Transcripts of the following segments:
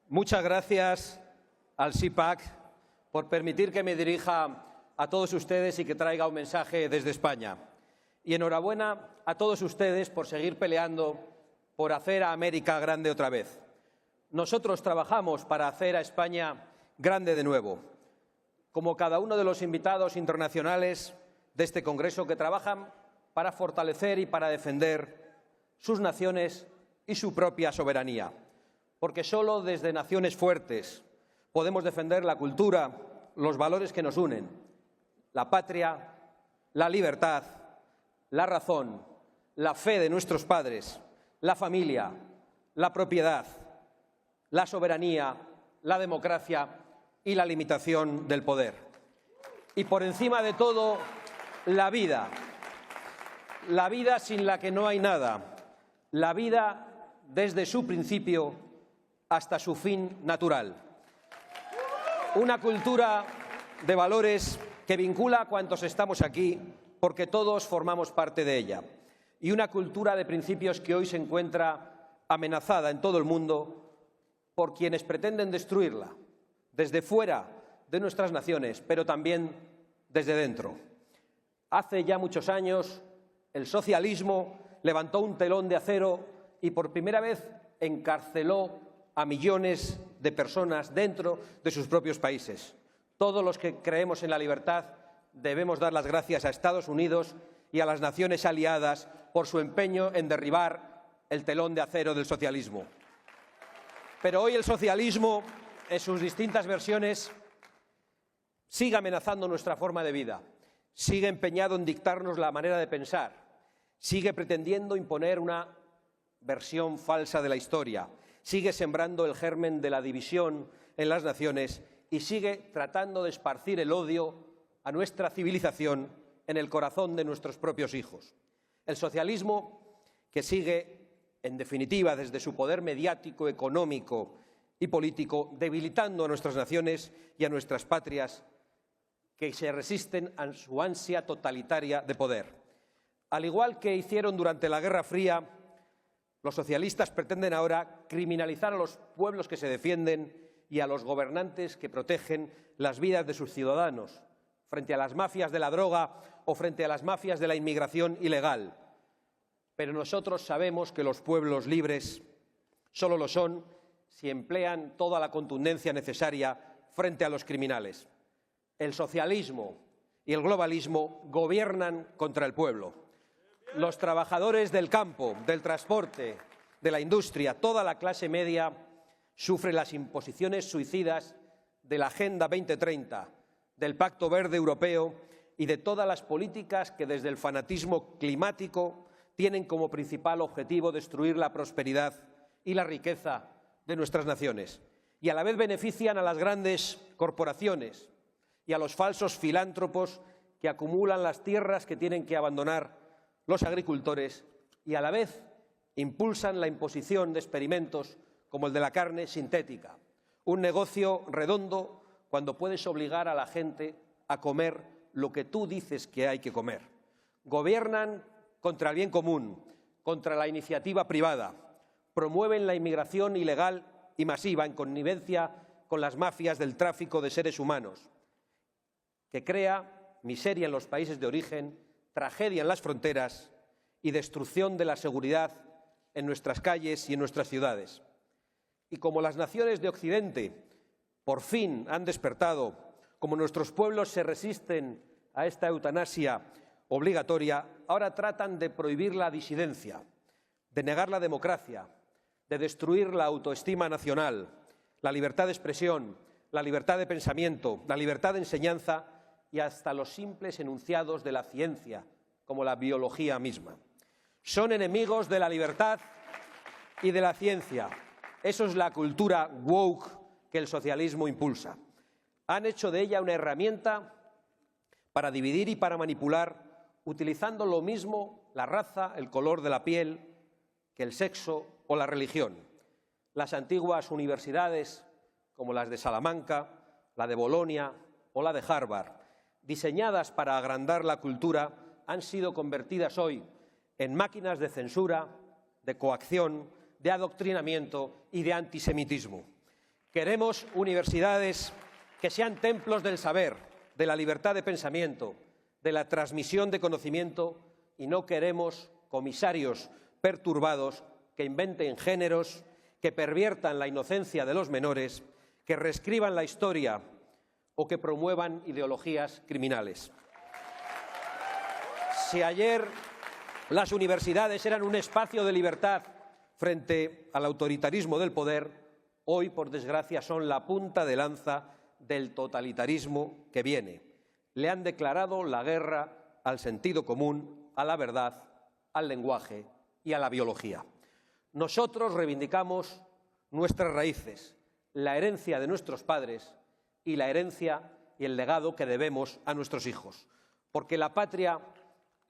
Muchas gracias al CIPAC por permitir que me dirija a todos ustedes y que traiga un mensaje desde España. Y enhorabuena a todos ustedes por seguir peleando por hacer a América grande otra vez. Nosotros trabajamos para hacer a España grande de nuevo, como cada uno de los invitados internacionales de este Congreso que trabajan para fortalecer y para defender sus naciones y su propia soberanía. Porque solo desde naciones fuertes podemos defender la cultura, los valores que nos unen, la patria, la libertad, la razón, la fe de nuestros padres, la familia, la propiedad, la soberanía, la democracia y la limitación del poder. Y por encima de todo, la vida sin la que no hay nada, la vida desde su principio hasta su fin natural. Una cultura de valores que vincula a cuantos estamos aquí, porque todos formamos parte de ella, y una cultura de principios que hoy se encuentra amenazada en todo el mundo por quienes pretenden destruirla, desde fuera de nuestras naciones, pero también desde dentro. Hace ya muchos años, el socialismo levantó un telón de acero y por primera vez encarceló a millones de personas dentro de sus propios países. Todos los que creemos en la libertad debemos dar las gracias a Estados Unidos y a las naciones aliadas por su empeño en derribar el telón de acero del socialismo. Pero hoy el socialismo, en sus distintas versiones, sigue amenazando nuestra forma de vida, sigue empeñado en dictarnos la manera de pensar, sigue pretendiendo imponer una versión falsa de la historia, sigue sembrando el germen de la división en las naciones y sigue tratando de esparcir el odio a nuestra civilización en el corazón de nuestros propios hijos. El socialismo, que sigue, en definitiva, desde su poder mediático, económico y político, debilitando a nuestras naciones y a nuestras patrias que se resisten a su ansia totalitaria de poder. Al igual que hicieron durante la Guerra Fría, los socialistas pretenden ahora criminalizar a los pueblos que se defienden y a los gobernantes que protegen las vidas de sus ciudadanos frente a las mafias de la droga o frente a las mafias de la inmigración ilegal. Pero nosotros sabemos que los pueblos libres solo lo son si emplean toda la contundencia necesaria frente a los criminales. El socialismo y el globalismo gobiernan contra el pueblo. Los trabajadores del campo, del transporte, de la industria, toda la clase media sufre las imposiciones suicidas de la Agenda 2030, del Pacto Verde Europeo y de todas las políticas que desde el fanatismo climático tienen como principal objetivo destruir la prosperidad y la riqueza de nuestras naciones. Y a la vez benefician a las grandes corporaciones y a los falsos filántropos que acumulan las tierras que tienen que abandonar los agricultores y a la vez impulsan la imposición de experimentos como el de la carne sintética, un negocio redondo cuando puedes obligar a la gente a comer lo que tú dices que hay que comer. Gobiernan contra el bien común, contra la iniciativa privada, promueven la inmigración ilegal y masiva en connivencia con las mafias del tráfico de seres humanos, que crea miseria en los países de origen, tragedia en las fronteras y destrucción de la seguridad en nuestras calles y en nuestras ciudades. Y como las naciones de Occidente por fin han despertado, como nuestros pueblos se resisten a esta eutanasia obligatoria, ahora tratan de prohibir la disidencia, de negar la democracia, de destruir la autoestima nacional, la libertad de expresión, la libertad de pensamiento, la libertad de enseñanza y hasta los simples enunciados de la ciencia, como la biología misma. Son enemigos de la libertad y de la ciencia. Eso es la cultura woke que el socialismo impulsa. Han hecho de ella una herramienta para dividir y para manipular, utilizando lo mismo la raza, el color de la piel, que el sexo o la religión. Las antiguas universidades, como las de Salamanca, la de Bolonia o la de Harvard, diseñadas para agrandar la cultura, han sido convertidas hoy en máquinas de censura, de coacción, de adoctrinamiento y de antisemitismo. Queremos universidades que sean templos del saber, de la libertad de pensamiento, de la transmisión de conocimiento, y no queremos comisarios perturbados que inventen géneros, que perviertan la inocencia de los menores, que reescriban la historia o que promuevan ideologías criminales. Si ayer las universidades eran un espacio de libertad frente al autoritarismo del poder, hoy, por desgracia, son la punta de lanza del totalitarismo que viene. Le han declarado la guerra al sentido común, a la verdad, al lenguaje y a la biología. Nosotros reivindicamos nuestras raíces, la herencia de nuestros padres y la herencia y el legado que debemos a nuestros hijos, porque la patria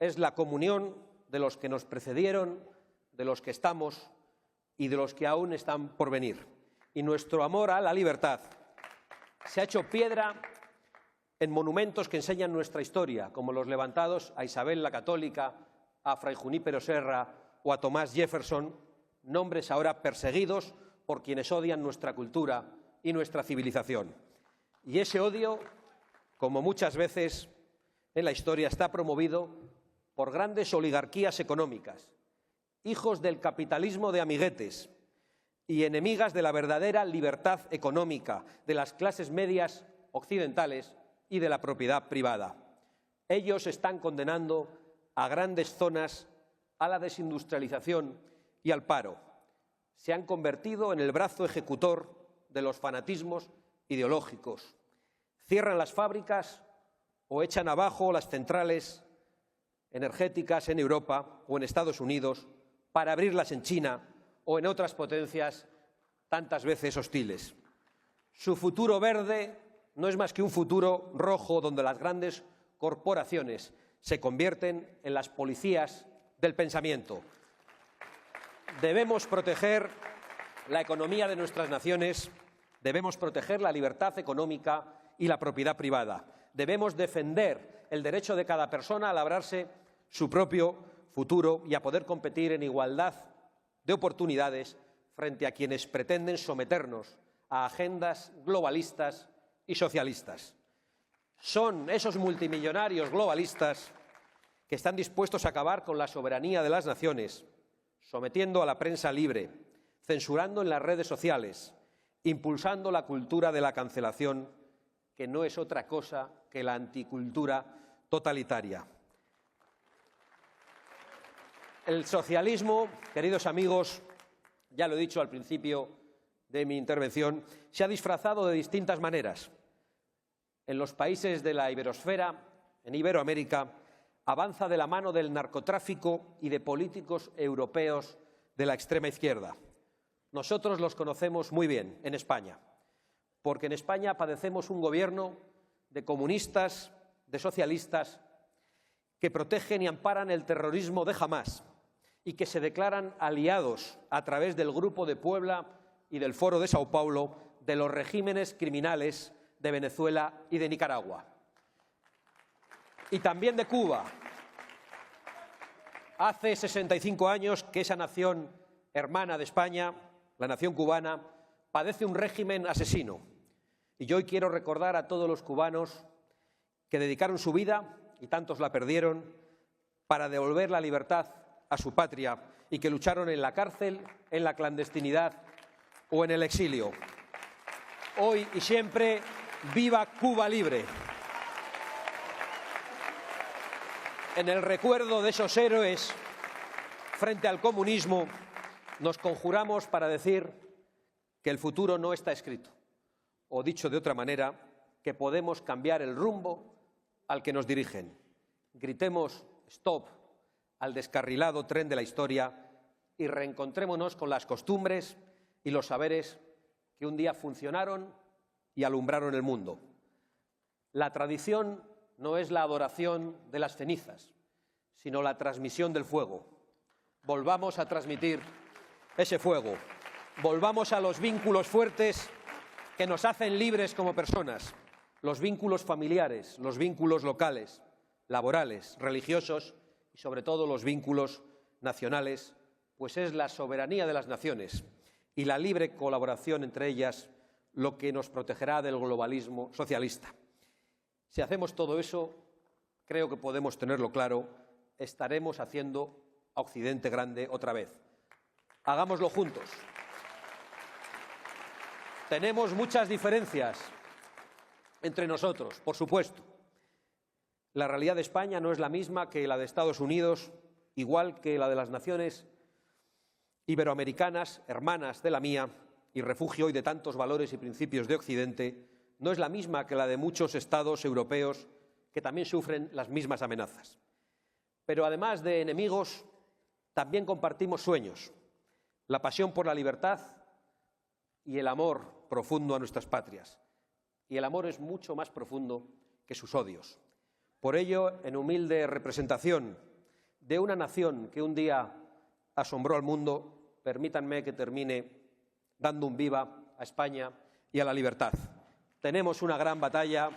es la comunión de los que nos precedieron, de los que estamos y de los que aún están por venir. Y nuestro amor a la libertad se ha hecho piedra en monumentos que enseñan nuestra historia, como los levantados a Isabel la Católica, a Fray Junípero Serra o a Thomas Jefferson, nombres ahora perseguidos por quienes odian nuestra cultura y nuestra civilización. Y ese odio, como muchas veces en la historia, está promovido por grandes oligarquías económicas, hijos del capitalismo de amiguetes y enemigas de la verdadera libertad económica de las clases medias occidentales y de la propiedad privada. Ellos están condenando a grandes zonas a la desindustrialización y al paro. Se han convertido en el brazo ejecutor de los fanatismos ideológicos. Cierran las fábricas o echan abajo las centrales energéticas en Europa o en Estados Unidos para abrirlas en China o en otras potencias tantas veces hostiles. Su futuro verde no es más que un futuro rojo donde las grandes corporaciones se convierten en las policías del pensamiento. Debemos proteger la economía de nuestras naciones, debemos proteger la libertad económica y la propiedad privada. Debemos defender el derecho de cada persona a labrarse su propio futuro y a poder competir en igualdad de oportunidades frente a quienes pretenden someternos a agendas globalistas y socialistas. Son esos multimillonarios globalistas que están dispuestos a acabar con la soberanía de las naciones, sometiendo a la prensa libre, censurando en las redes sociales, impulsando la cultura de la cancelación, que no es otra cosa que la anticultura totalitaria. El socialismo, queridos amigos, ya lo he dicho al principio de mi intervención, se ha disfrazado de distintas maneras. En los países de la iberosfera, en Iberoamérica, avanza de la mano del narcotráfico y de políticos europeos de la extrema izquierda. Nosotros los conocemos muy bien en España, porque en España padecemos un gobierno de comunistas, de socialistas, que protegen y amparan el terrorismo de Hamás y que se declaran aliados a través del Grupo de Puebla y del Foro de Sao Paulo de los regímenes criminales de Venezuela y de Nicaragua. Y también de Cuba. Hace 65 años que esa nación hermana de España, la nación cubana, padece un régimen asesino. Y yo hoy quiero recordar a todos los cubanos que dedicaron su vida, y tantos la perdieron, para devolver la libertad a su patria y que lucharon en la cárcel, en la clandestinidad o en el exilio. Hoy y siempre, ¡viva Cuba libre! En el recuerdo de esos héroes frente al comunismo, nos conjuramos para decir que el futuro no está escrito, o dicho de otra manera, que podemos cambiar el rumbo al que nos dirigen. Gritemos stop al descarrilado tren de la historia y reencontrémonos con las costumbres y los saberes que un día funcionaron y alumbraron el mundo. La tradición no es la adoración de las cenizas, sino la transmisión del fuego. Volvamos a transmitir ese fuego. Volvamos a los vínculos fuertes que nos hacen libres como personas, los vínculos familiares, los vínculos locales, laborales, religiosos y sobre todo los vínculos nacionales, pues es la soberanía de las naciones y la libre colaboración entre ellas lo que nos protegerá del globalismo socialista. Si hacemos todo eso, creo que podemos tenerlo claro, estaremos haciendo a Occidente grande otra vez. Hagámoslo juntos. Tenemos muchas diferencias entre nosotros, por supuesto. La realidad de España no es la misma que la de Estados Unidos, igual que la de las naciones iberoamericanas, hermanas de la mía, y refugio hoy de tantos valores y principios de Occidente, no es la misma que la de muchos estados europeos que también sufren las mismas amenazas. Pero además de enemigos, también compartimos sueños, la pasión por la libertad y el amor profundo a nuestras patrias. Y el amor es mucho más profundo que sus odios. Por ello, en humilde representación de una nación que un día asombró al mundo, permítanme que termine dando un viva a España y a la libertad. Tenemos una gran batalla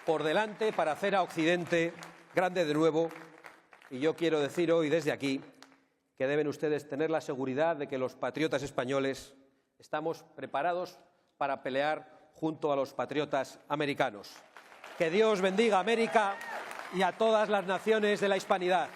por delante para hacer a Occidente grande de nuevo, y yo quiero decir hoy desde aquí que deben ustedes tener la seguridad de que los patriotas españoles estamos preparados para pelear junto a los patriotas americanos. Que Dios bendiga a América y a todas las naciones de la hispanidad.